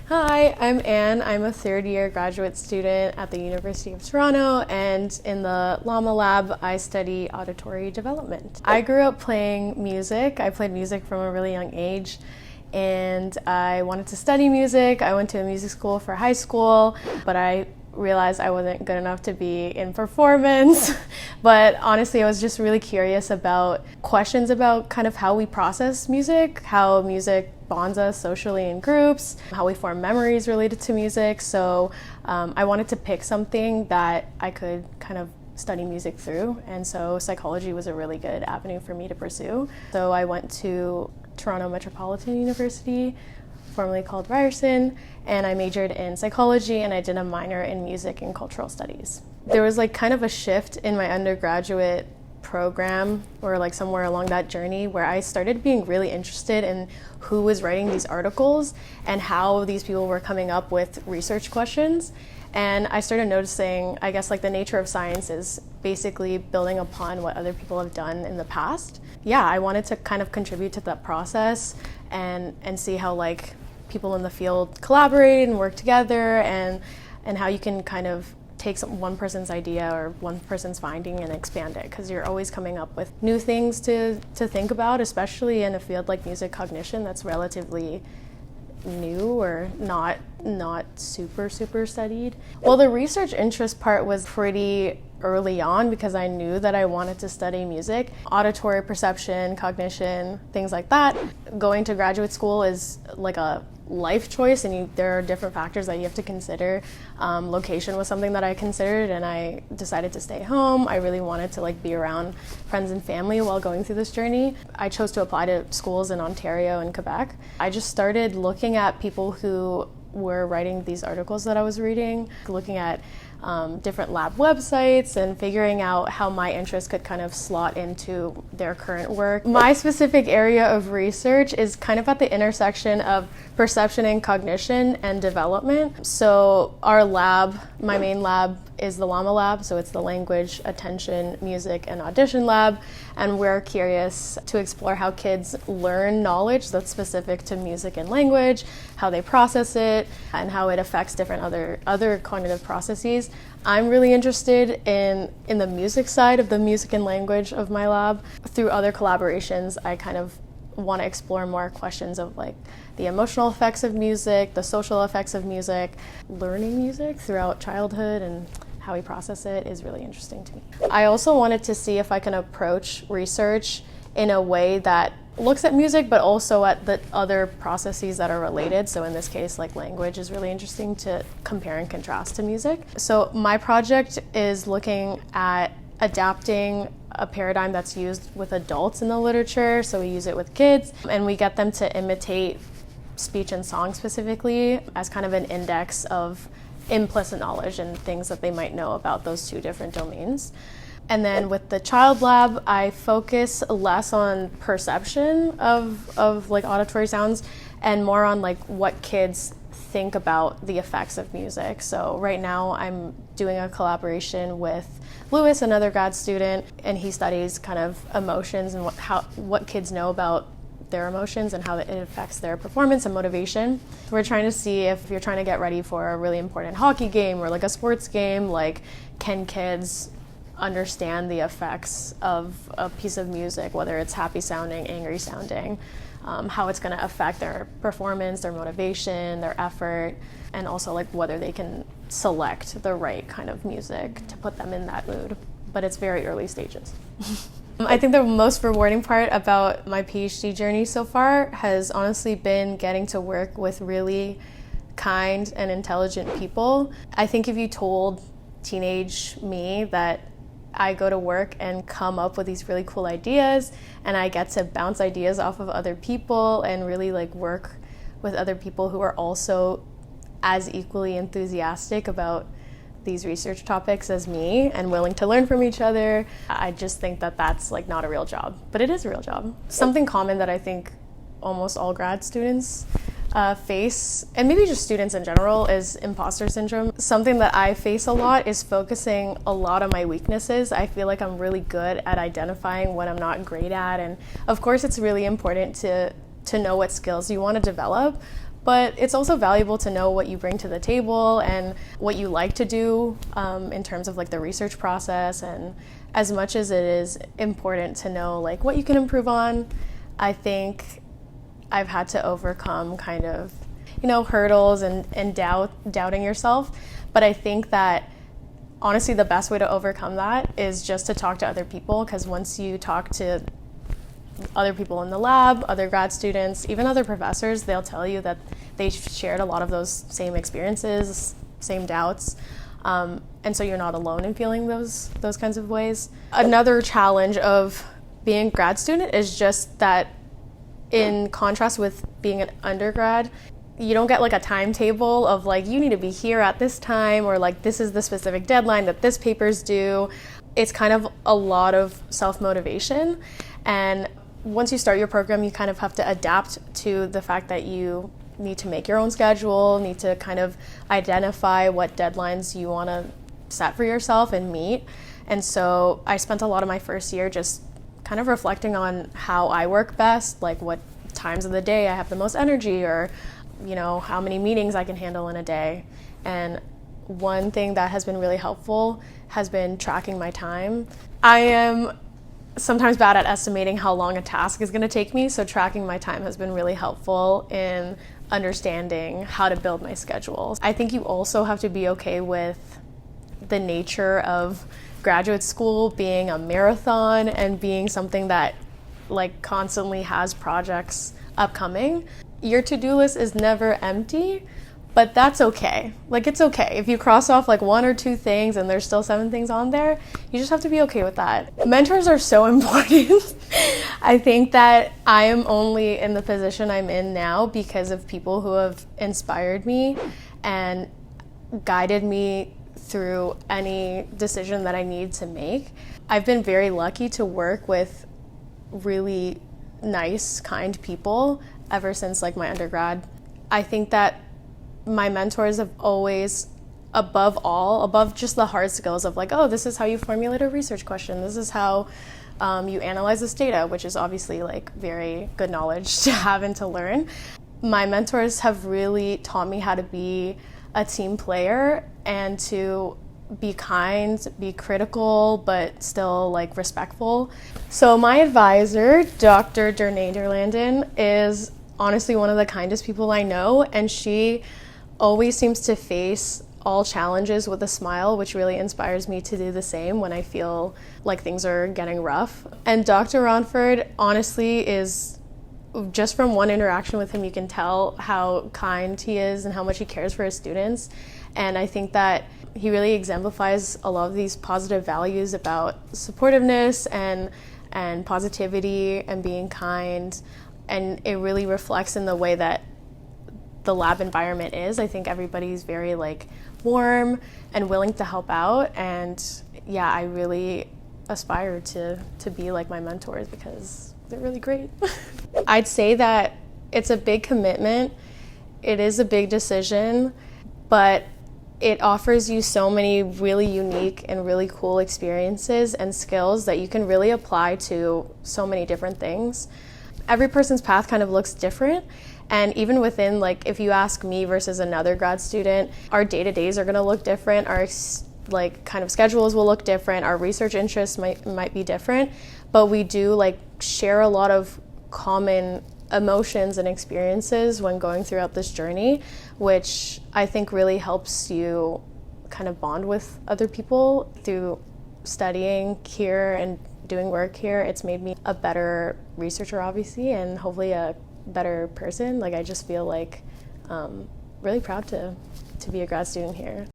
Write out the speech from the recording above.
Hi, I'm Anne. I'm a third-year graduate student at the University of Toronto, and in the Llama Lab, I study auditory development. I grew up playing music. I played music from a really young age, and I wanted to study music. I went to a music school for high school, but I realized I wasn't good enough to be in performance. But honestly, I was just really curious about questions about kind of how we process music, how music bonds us socially in groups, how we form memories related to music. So I wanted to pick something that I could kind of study music through, and so psychology was a really good avenue for me to pursue. So I went to Toronto Metropolitan University, formerly called Ryerson, and I majored in psychology and I did a minor in music and cultural studies. There was like kind of a shift in my undergraduate program or like somewhere along that journey where I started being really interested in who was writing these articles and how these people were coming up with research questions. And I started noticing, I guess, like the nature of science is basically building upon what other people have done in the past. Yeah, I wanted to kind of contribute to that process and see how like people in the field collaborate and work together, and how you can kind of take one person's idea or one person's finding and expand it, because you're always coming up with new things to think about, especially in a field like music cognition that's relatively new or not super studied. Well, the research interest part was pretty early on because I knew that I wanted to study music, auditory perception, cognition, things like that. Going to graduate school is like a life choice, and there are different factors that you have to consider. Location was something that I considered, and I decided to stay home. I really wanted to like be around friends and family while going through this journey. I chose to apply to schools in Ontario and Quebec. I just started looking at people who were writing these articles that I was reading, looking at different lab websites and figuring out how my interest could kind of slot into their current work. My specific area of research is kind of at the intersection of perception and cognition and development. So our lab, my main lab, is the Llama Lab, so it's the language, attention, music, and audition lab, and we're curious to explore how kids learn knowledge that's specific to music and language, how they process it, and how it affects different other cognitive processes. I'm really interested in the music side of the music and language of my lab. Through other collaborations, I kind of want to explore more questions of like the emotional effects of music, the social effects of music. Learning music throughout childhood and how we process it is really interesting to me. I also wanted to see if I can approach research in a way that looks at music but also at the other processes that are related. So in this case, like language is really interesting to compare and contrast to music. So my project is looking at adapting a paradigm that's used with adults in the literature. So we use it with kids and we get them to imitate speech and song specifically as kind of an index of implicit knowledge and things that they might know about those two different domains. And then with the child lab, I focus less on perception of like auditory sounds and more on like what kids think about the effects of music. So right now I'm doing a collaboration with Lewis, another grad student, and he studies kind of emotions and what kids know about their emotions and how it affects their performance and motivation. We're trying to see if you're trying to get ready for a really important hockey game or like a sports game, like can kids understand the effects of a piece of music, whether it's happy sounding, angry sounding, how it's going to affect their performance, their motivation, their effort, and also like whether they can select the right kind of music to put them in that mood. But it's very early stages. I think the most rewarding part about my PhD journey so far has honestly been getting to work with really kind and intelligent people. I think if you told teenage me that I go to work and come up with these really cool ideas and I get to bounce ideas off of other people and really like work with other people who are also as equally enthusiastic about these research topics as me and willing to learn from each other, I just think that that's like not a real job, but it is a real job. Something common that I think almost all grad students face, and maybe just students in general, is imposter syndrome. Something that I face a lot is focusing a lot on my weaknesses. I feel like I'm really good at identifying what I'm not great at, and of course it's really important to know what skills you want to develop, but it's also valuable to know what you bring to the table and what you like to do in terms of like the research process. And as much as it is important to know like what you can improve on, I think I've had to overcome kind of, hurdles and doubting yourself. But I think that honestly the best way to overcome that is just to talk to other people, because once you talk to other people in the lab, other grad students, even other professors, they'll tell you that they shared a lot of those same experiences, same doubts. And so you're not alone in feeling those kinds of ways. Another challenge of being a grad student is just that in contrast with being an undergrad, you don't get like a timetable of like, you need to be here at this time, or like this is the specific deadline that this paper's due. It's kind of a lot of self-motivation. And once you start your program, you kind of have to adapt to the fact that you need to make your own schedule, need to kind of identify what deadlines you want to set for yourself and meet. And so I spent a lot of my first year just kind of reflecting on how I work best, like what times of the day I have the most energy, or how many meetings I can handle in a day. And one thing that has been really helpful has been tracking my time. I am sometimes bad at estimating how long a task is going to take me, so tracking my time has been really helpful in understanding how to build my schedule. I think you also have to be okay with the nature of graduate school being a marathon and being something that like constantly has projects upcoming. Your to-do list is never empty, but that's okay. Like, it's okay. If you cross off like 1 or 2 things and there's still 7 things on there, you just have to be okay with that. Mentors are so important. I think that I am only in the position I'm in now because of people who have inspired me and guided me through any decision that I need to make. I've been very lucky to work with really nice, kind people ever since like my undergrad. I think that my mentors have always, above just the hard skills of like, oh, this is how you formulate a research question, this is how you analyze this data, which is obviously like very good knowledge to have and to learn. My mentors have really taught me how to be a team player and to be kind, be critical, but still like respectful. So my advisor, Dr. Dernay Derlanden, is honestly one of the kindest people I know, and she always seems to face all challenges with a smile, which really inspires me to do the same when I feel like things are getting rough. And Dr. Ronford honestly is, just from one interaction with him, you can tell how kind he is and how much he cares for his students. And I think that he really exemplifies a lot of these positive values about supportiveness and positivity and being kind. And it really reflects in the way that the lab environment is. I think everybody's very like warm and willing to help out. And yeah, I really aspire to be like my mentors because they're really great. I'd say that it's a big commitment. It is a big decision, but it offers you so many really unique and really cool experiences and skills that you can really apply to so many different things. Every person's path kind of looks different. And even within, like, if you ask me versus another grad student, our day-to-days are going to look different. Our like kind of schedules will look different. Our research interests might be different, but we do like share a lot of common emotions and experiences when going throughout this journey, which I think really helps you kind of bond with other people through studying here and doing work here. It's made me a better researcher, obviously, and hopefully a better person. Like, I just feel like really proud to be a grad student here.